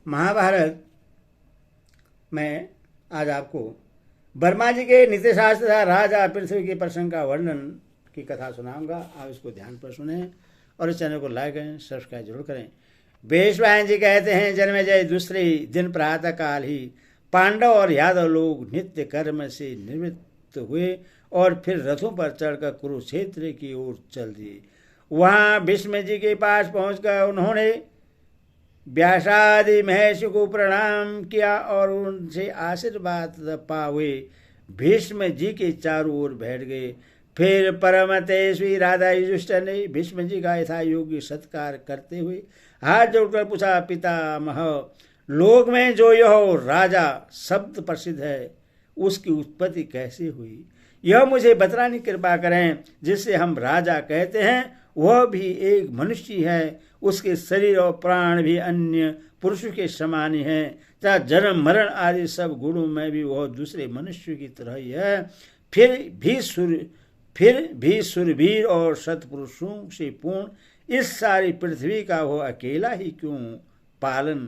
महाभारत में आज आपको वर्मा जी के नीतिशास्त्र तथा राजा पृथ्वी के प्रसंग का वर्णन की कथा सुनाऊंगा। आप इसको ध्यान पर सुने और इस चैनल को लाइक करें, सब्सक्राइब जरूर करें। बेशवाहन जी कहते हैं, जन्मेजय दूसरे दिन प्रातः काल ही पांडव और यादव लोग नित्य कर्म से निवृत्त हुए और फिर रथों पर चढ़कर कुरुक्षेत्र की ओर चल दिए। वहां भीष्म जी के पास पहुंचकर उन्होंने व्यासादि महर्षि को प्रणाम किया और उनसे आशीर्वाद पा हुए भीष्म जी के चारों ओर बैठ गए। फिर परम तेजस्वी राधा युधिष्ठिर ने भीष्म जी का यथा योग्य सत्कार करते हुए हाथ जोड़कर पूछा, पितामह, लोक में जो यह राजा शब्द प्रसिद्ध है उसकी उत्पत्ति कैसे हुई? यह मुझे बतलाने की कृपा करें। जिससे हम राजा कहते हैं वह भी एक मनुष्य है। उसके शरीर और प्राण भी अन्य पुरुषों के समान ही हैं तथा जन्म मरण आदि सब गुणों में भी वह दूसरे मनुष्य की तरह ही है। फिर भी सुरवीर और सत्पुरुषों से पूर्ण इस सारी पृथ्वी का वह अकेला ही क्यों पालन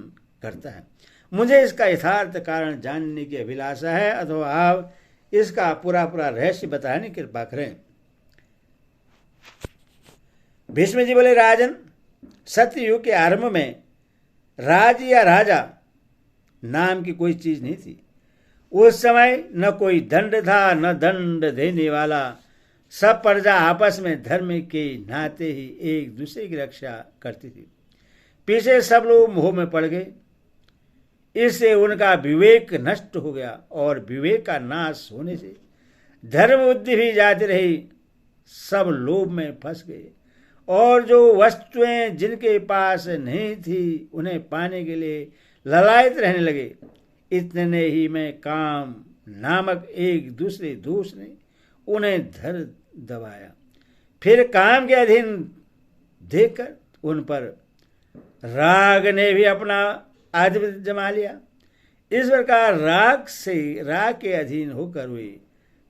करता है? मुझे इसका यथार्थ कारण जानने की अभिलाषा है, अथवा आप इसका पूरा रहस्य बताने की कृपा करें। भीष्म जी बोले, राजन, सत्ययुग के आरंभ में राज या राजा नाम की कोई चीज नहीं थी। उस समय न कोई दंड था न दंड देने वाला। सब प्रजा आपस में धर्म के नाते ही एक दूसरे की रक्षा करती थी। पीछे सब लोग मोह में पड़ गए। इससे उनका विवेक नष्ट हो गया और विवेक का नाश होने से धर्म बुद्धि भी जाती रही। सब लोभ में फंस गए और जो वस्तुएं जिनके पास नहीं थी उन्हें पाने के लिए ललायत रहने लगे। इतने ही में काम नामक एक दूसरे दोष ने उन्हें धर दबाया। फिर काम के अधीन देखकर उन पर राग ने भी अपना आधिपत्य जमा लिया। इस प्रकार राग के अधीन होकर वे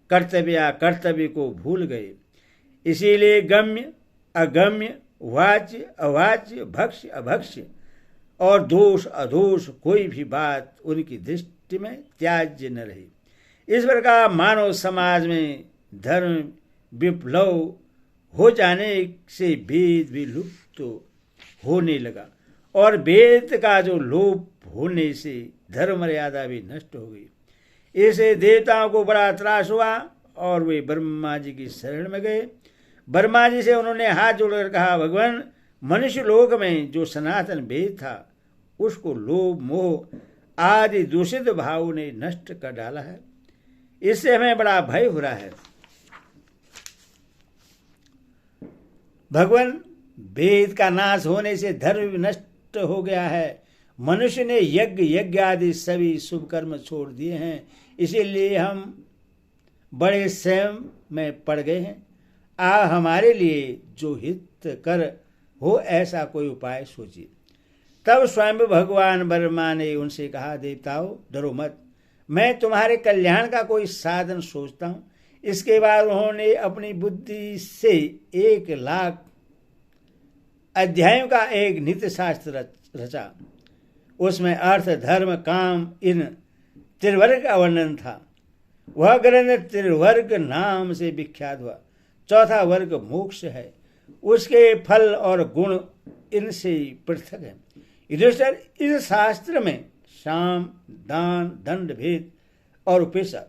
कर्तव्य को भूल गए। इसीलिए गम्य अगम्य, वाच्य अवाच्य, भक्ष्य अभक्ष्य और दोष अदोष कोई भी बात उनकी दृष्टि में त्याज्य न रही। इस प्रकार मानव समाज में धर्म विप्लव हो जाने से वेद भी लुप्त होने लगा और वेद का जो लोप होने से धर्म मर्यादा भी नष्ट हो गई। इससे देवताओं को बड़ा त्रास हुआ और वे ब्रह्मा जी की शरण में गए। ब्रह्मा जी से उन्होंने हाथ जोड़कर कहा, भगवान, मनुष्य लोक में जो सनातन वेद था उसको लोभ मोह आदि दूषित भाव ने नष्ट कर डाला है। इससे हमें बड़ा भय हो रहा है। भगवान, वेद का नाश होने से धर्म भी नष्ट हो गया है। मनुष्य ने यज्ञ आदि सभी शुभ कर्म छोड़ दिए हैं। इसीलिए हम बड़े संयम में पड़ गए हैं। आप हमारे लिए जो हित कर हो ऐसा कोई उपाय सोचिए। तब स्वयं भगवान ब्रह्मा ने उनसे कहा, देवताओं, डरो मत, मैं तुम्हारे कल्याण का कोई साधन सोचता हूँ। इसके बाद उन्होंने अपनी बुद्धि से 1,00,000 अध्यायों का एक नित्य शास्त्र रचा। उसमें अर्थ, धर्म, काम इन त्रिवर्ग का वर्णन था। वह ग्रंथ त्रिवर्ग नाम से विख्यात हुआ। चौथा वर्ग मोक्ष है। उसके फल और गुण इनसे पृथक है। युधिष्ठिर, इस शास्त्र में साम, दान, दंड, भेद और उपेक्षा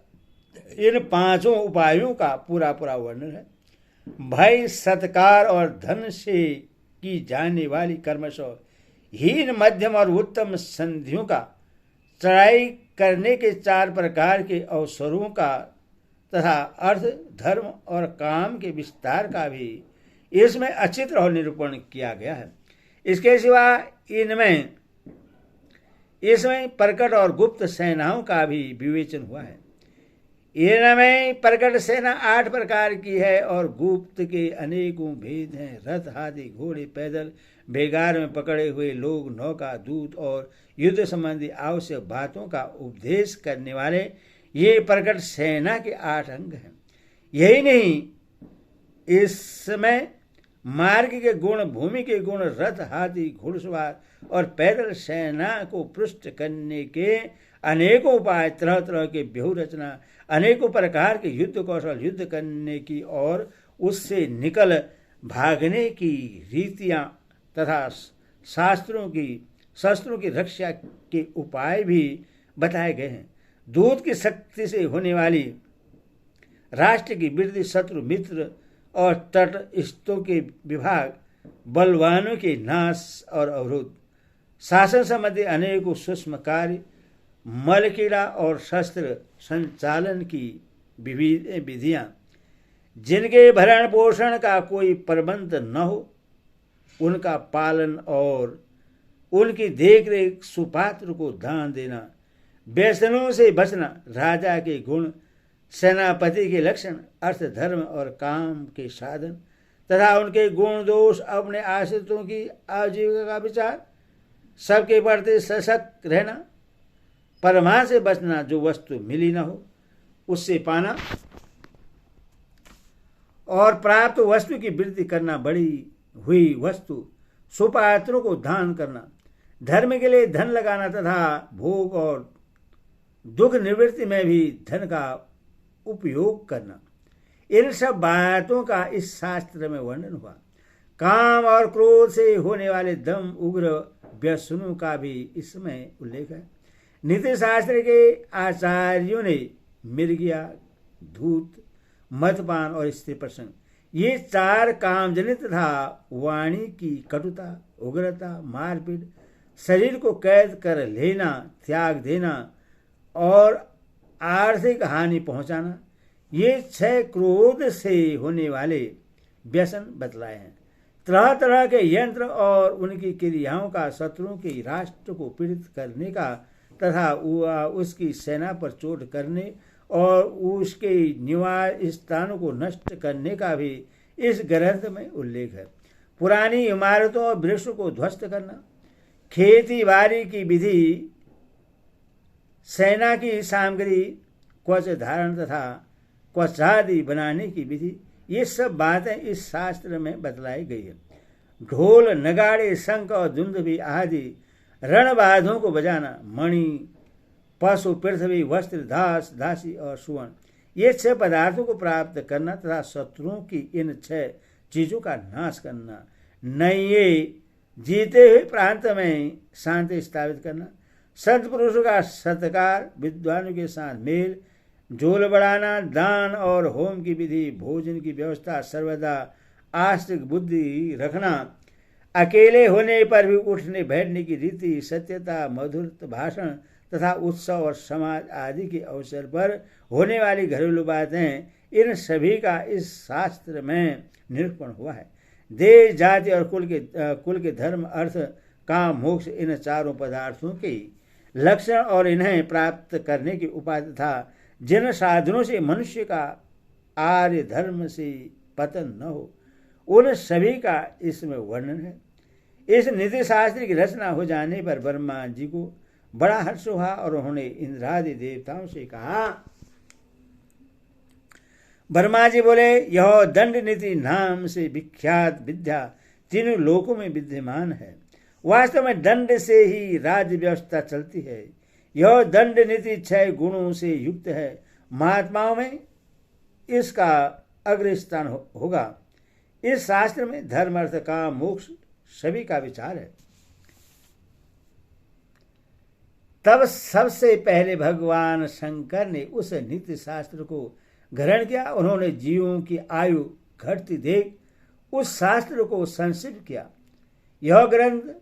इन 5 उपायों का पूरा वर्णन है। भय, सत्कार और धन से की जाने वाली कर्मश हीन, मध्यम और उत्तम संधियों का, चढ़ाई करने के 4 प्रकार के अवसरों का तथा अर्थ, धर्म और काम के विस्तार का भी इसमें अच्छी तरह निरूपण किया गया है। इसके सिवा इसमें प्रकट और गुप्त सेनाओं का भी विवेचन हुआ है। इनमें प्रकट सेना 8 प्रकार की है और गुप्त के अनेकों भेद हैं। रथ, हाथी, घोड़े, पैदल, बेगार में पकड़े हुए लोग, नौका, दूत और युद्ध संबंधी आवश्यक बातों का उपदेश करने वाले ये प्रकट सेना के 8 अंग हैं। यही नहीं, इसमें मार्ग के गुण, भूमि के गुण, रथ, हाथी, घुड़सवार और पैदल सेना को पुष्ट करने के अनेकों उपाय, तरह तरह के व्यूह रचना, अनेकों प्रकार के युद्ध कौशल, युद्ध करने की और उससे निकल भागने की रीतियां तथा शस्त्रों की रक्षा के उपाय भी बताए गए हैं। दूत की शक्ति से होने वाली राष्ट्र की वृद्धि, शत्रु मित्र और तटस्थों के विभाग, बलवानों के नाश और अवरोध, शासन संबंधी अनेकों सूक्ष्म कार्य, मलकीड़ा और शस्त्र संचालन की विधियां, जिनके भरण पोषण का कोई प्रबंध न हो, उनका पालन और उनकी देखरेख, सुपात्र को दान देना, व्यसनों से बचना, राजा के गुण, सेनापति के लक्षण, अर्थ, धर्म और काम के साधन तथा उनके गुण दोष, अपने आश्रितों की आजीविका का विचार, सबके प्रति सशक्त रहना, परमार से बचना, जो वस्तु मिली न हो उससे पाना और प्राप्त वस्तु की वृद्धि करना, बड़ी हुई वस्तु सुपात्रों को दान करना, धर्म के लिए धन लगाना तथा भोग और दुख निवृत्ति में भी धन का उपयोग करना। इन सब बातों का इस शास्त्र में वर्णन हुआ। काम और क्रोध से होने वाले दम, उग्र व्यसनों का भी इसमें उल्लेख है। नीति शास्त्र के आचार्यों ने मिर्गिया, धूत, मदपान और स्त्री प्रसंग, ये चार कामजनित तथा वाणी की कटुता, उग्रता, मारपीट, शरीर को कैद कर लेना, त्याग देना और आर्थिक हानि पहुंचाना, ये 6 क्रोध से होने वाले व्यसन बतलाए हैं। तरह तरह के यंत्र और उनकी क्रियाओं का, शत्रुओं के राष्ट्र को पीड़ित करने का तथा उसकी सेना पर चोट करने और उसके निवास स्थानों को नष्ट करने का भी इस ग्रंथ में उल्लेख है। पुरानी इमारतों और वृक्षों को ध्वस्त करना, खेती बाड़ी की विधि, सेना की सामग्री, कवच धारण तथा कवचादि बनाने की विधि, ये सब बातें इस शास्त्र में बतलाई गई है। ढोल, नगाड़े, शंख और दुंदुभि आदि रणबाधों को बजाना, मणि, पशु, पृथ्वी, वस्त्र, दास, दासी और सुवर्ण, ये 6 पदार्थों को प्राप्त करना तथा शत्रुओं की इन 6 चीजों का नाश करना, नए जीते हुए प्रांत में शांति स्थापित करना, संत पुरुषों का सत्कार, विद्वानों के साथ मेल जोल बढ़ाना, दान और होम की विधि, भोजन की व्यवस्था, सर्वदा आस्तिक बुद्धि रखना, अकेले होने पर भी उठने बैठने की रीति, सत्यता, मधुर भाषण तथा उत्सव और समाज आदि के अवसर पर होने वाली घरेलू बातें, इन सभी का इस शास्त्र में निरूपण हुआ है। देश, जाति और कुल के धर्म, अर्थ, काम, मोक्ष, इन चारों पदार्थों के लक्षण और इन्हें प्राप्त करने के उपाय तथा जिन साधनों से मनुष्य का आर्य धर्म से पतन न हो, उन सभी का इसमें वर्णन है। इस नीति शास्त्र की रचना हो जाने पर ब्रह्मा जी को बड़ा हर्ष हुआ और उन्होंने इंद्रादि देवताओं से कहा। ब्रह्मा जी बोले, यह दंड नीति नाम से विख्यात विद्या तीनों लोकों में विद्यमान है। वास्तव में दंड से ही राज्य व्यवस्था चलती है। यह दंड नीति 6 गुणों से युक्त है। महात्माओं में इसका अग्रस्थान होगा। इस शास्त्र में धर्म, अर्थ, काम, मोक्ष सभी का विचार है। तब सबसे पहले भगवान शंकर ने उस नीति शास्त्र को ग्रहण किया। उन्होंने जीवों की आयु घटती देख उस शास्त्र को संक्षिप्त किया। यह ग्रंथ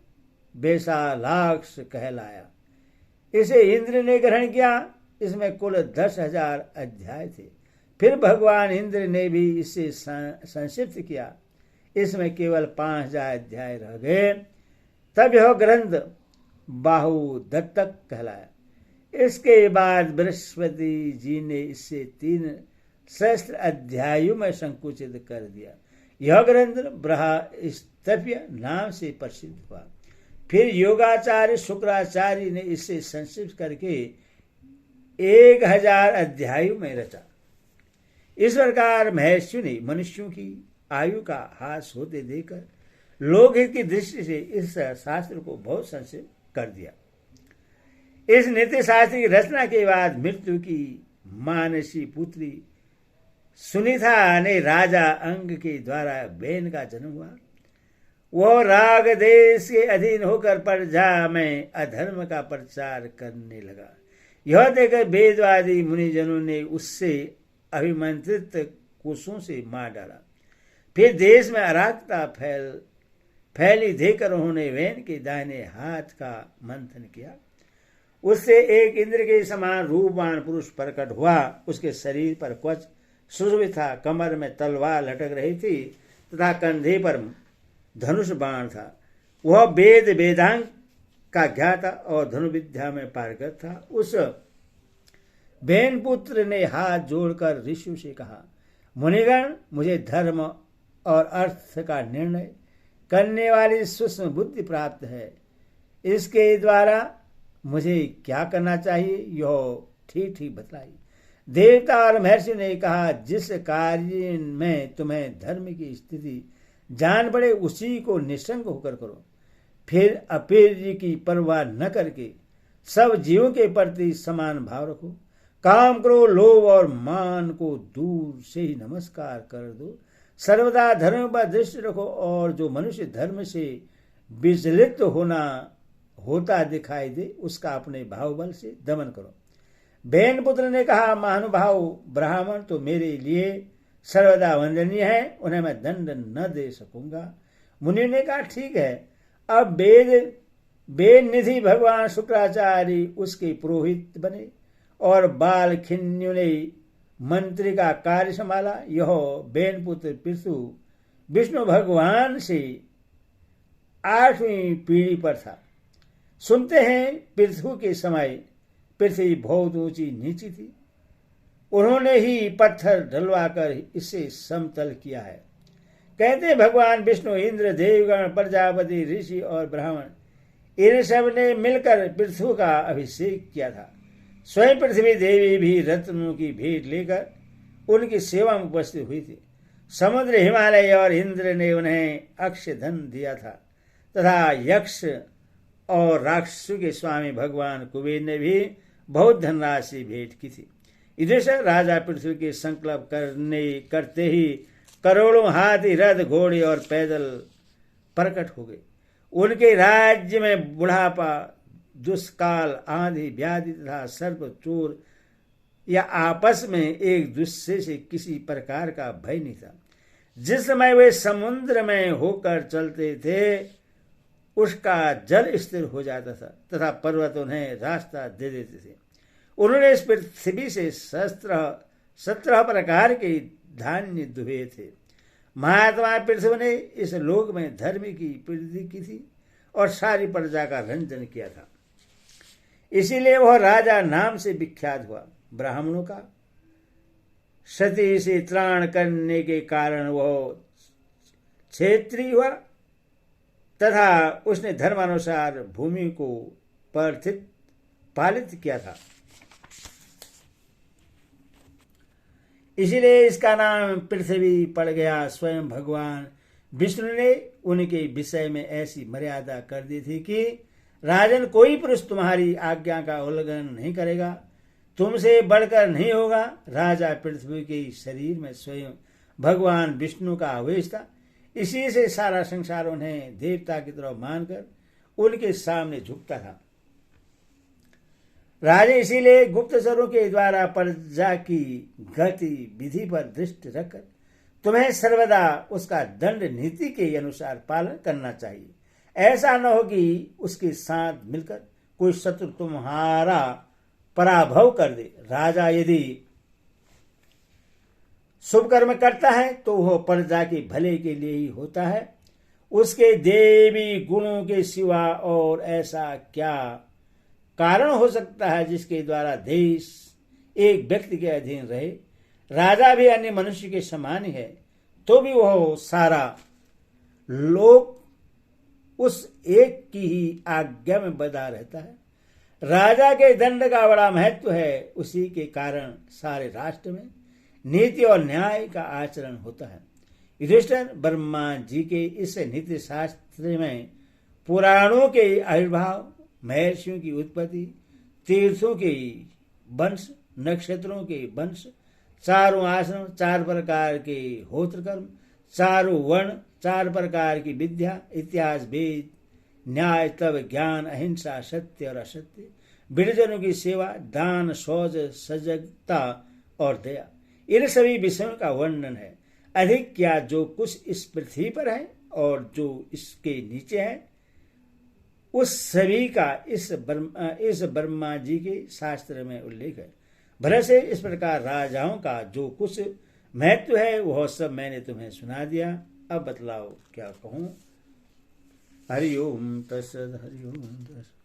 वैशालाक्ष कहलाया। इसे इंद्र ने ग्रहण किया। इसमें कुल 10,000 अध्याय थे। फिर भगवान इंद्र ने भी इसे संक्षिप्त किया। इसमें केवल 5,000 अध्याय रह गए। तब यह ग्रंथ बाहुदत्तक कहलाया। इसके बाद बृहस्पति जी ने इसे 3 सहस्त्र अध्यायों में संकुचित कर दिया। यह ग्रंथ बृहस्पत्य नाम से प्रसिद्ध हुआ। फिर योगाचार्य शुक्राचार्य ने इसे संक्षिप्त करके 1,000 अध्यायों में रचा। इस प्रकार महर्षियों ने मनुष्यों की आयु का हास होते देखकर लोकहित की दृष्टि से इस शास्त्र को बहुत संशय कर दिया। इस नीति शास्त्र की रचना के बाद मृत्यु की मानसी पुत्री सुनीता ने राजा अंग के द्वारा बेन का जन्म हुआ। वह राग देश के अधीन होकर प्रजा में अधर्म का प्रचार करने लगा। यह देखकर वेदवादी मुनिजनों ने उससे अभिमंत्रित कुशों से मार डाला। फिर देश में अराजकता फैली देखकर उन्होंने वेन के दाहिने हाथ का मंथन किया। उससे एक इंद्र के समान रूपवान पुरुष प्रकट हुआ। उसके शरीर पर कवच सुशोभित था, कमर में तलवार लटक रही थी तथा कंधे पर धनुष बाण था। वह वेद वेदांग का ज्ञाता और धनुर्विद्या में पारंगत था। उस बेन पुत्र ने हाथ जोड़कर ऋषि से कहा, मुनिगण, मुझे धर्म और अर्थ का निर्णय करने वाली सूक्ष्म बुद्धि प्राप्त है। इसके द्वारा मुझे क्या करना चाहिए यह ठीक ठीक बतलाई। देवता और महर्षि ने कहा, जिस कार्य में तुम्हें धर्म की स्थिति जान पड़े उसी को निसंग होकर करो। फिर अपेय की परवाह न करके सब जीवों के प्रति समान भाव रखो। काम करो, लोभ और मान को दूर से ही नमस्कार कर दो। सर्वदा धर्म पर दृष्टि रखो और जो मनुष्य धर्म से विचलित होता दिखाई दे उसका अपने भावबल से दमन करो। बेन पुत्र ने कहा, महानुभाव ब्राह्मण तो मेरे लिए सर्वदा वंदनीय है, उन्हें मैं दंड न दे सकूंगा। मुनि ने कहा, ठीक है। अब वेद निधि भगवान शुक्राचार्य उसके पुरोहित बने और बाल खिन्यु ने मंत्री का कार्य संभाला। यह बेन पुत्र पृथु विष्णु भगवान से 8वीं पीढ़ी पर था। सुनते हैं पृथु के समय पृथ्वी बहुत ऊंची नीची थी। उन्होंने ही पत्थर ढलवाकर इसे समतल किया है। कहते भगवान विष्णु, इंद्र, देवगण, प्रजापति, ऋषि और ब्राह्मण इन सब ने मिलकर पृथ्वी का अभिषेक किया था। स्वयं पृथ्वी देवी भी रत्नों की भेंट लेकर उनकी सेवा में उपस्थित हुई थी। समुद्र, हिमालय और इंद्र ने उन्हें अक्षय धन दिया था तथा यक्ष और राक्षसों के स्वामी भगवान कुबेर ने भी बहुत धनराशि भेंट की थी। इधर राजा पृथ्वी के संकल्प करते ही करोड़ों हाथी, रथ, घोड़े और पैदल प्रकट हो गए। उनके राज्य में बुढ़ापा, दुष्काल, आंधी, व्याधि तथा सर्प, चोर या आपस में एक दूसरे से किसी प्रकार का भय नहीं था। जिस समय वे समुद्र में होकर चलते थे उसका जल स्थिर हो जाता था तथा पर्वत उन्हें रास्ता दे देते थे। उन्होंने इस पृथ्वी से 17 प्रकार के धान्य दुहे थे। महात्मा पृथ्वी ने इस लोक में धर्म की वृद्धि की थी और सारी प्रजा का रंजन किया था। इसीलिए वह राजा नाम से विख्यात हुआ। ब्राह्मणों का सती से त्राण करने के कारण वह क्षेत्रीय हुआ तथा उसने धर्मानुसार भूमि को पालित किया था। इसीलिए इसका नाम पृथ्वी पड़ गया। स्वयं भगवान विष्णु ने उनके विषय में ऐसी मर्यादा कर दी थी कि राजन, कोई पुरुष तुम्हारी आज्ञा का उल्लंघन नहीं करेगा, तुमसे बढ़कर नहीं होगा। राजा पृथ्वी के शरीर में स्वयं भगवान विष्णु का आवेश था। इसी से सारा संसार उन्हें देवता की तरह मानकर उनके सामने झुकता था। राजा इसीलिए गुप्तचरों के द्वारा प्रजा की गति विधि पर दृष्टि रखकर तुम्हें सर्वदा उसका दंड नीति के अनुसार पालन करना चाहिए। ऐसा न हो कि उसके साथ मिलकर कोई शत्रु तुम्हारा पराभव कर दे। राजा यदि शुभ कर्म करता है तो वह प्रजा के भले के लिए ही होता है। उसके देवी गुणों के सिवा और ऐसा क्या कारण हो सकता है जिसके द्वारा देश एक व्यक्ति के अधीन रहे। राजा भी अन्य मनुष्य के समान ही है, तो भी वह सारा लोक उस एक की ही आज्ञा में बंधा रहता है। राजा के दंड का बड़ा महत्व है। उसी के कारण सारे राष्ट्र में नीति और न्याय का आचरण होता है। युधिष्ठिर ब्रह्मा जी के इस नीति शास्त्र में पुराणों के आविर्भाव, महर्षियों की उत्पत्ति, तीर्थों के वंश, नक्षत्रों के वंश, चारों आश्रम, 4 प्रकार के होत्र कर्म, चारों वर्ण, 4 प्रकार की विद्या, इतिहास, वेद, न्याय, तब, ज्ञान, अहिंसा, सत्य और असत्य, विरजनों की सेवा, दान, शौच, सजगता और दया, इन सभी विषयों का वर्णन है। अधिक क्या जो कुछ इस पृथ्वी पर है और जो इसके नीचे है, उस सभी का इस ब्रह्मा जी के शास्त्र में उल्लेख है। भले से इस प्रकार राजाओं का जो कुछ महत्व है वह सब मैंने तुम्हें सुना दिया। अब बतलाओ क्या कहूं। हरि ओम तत्सत, हरि ओम तत्सत।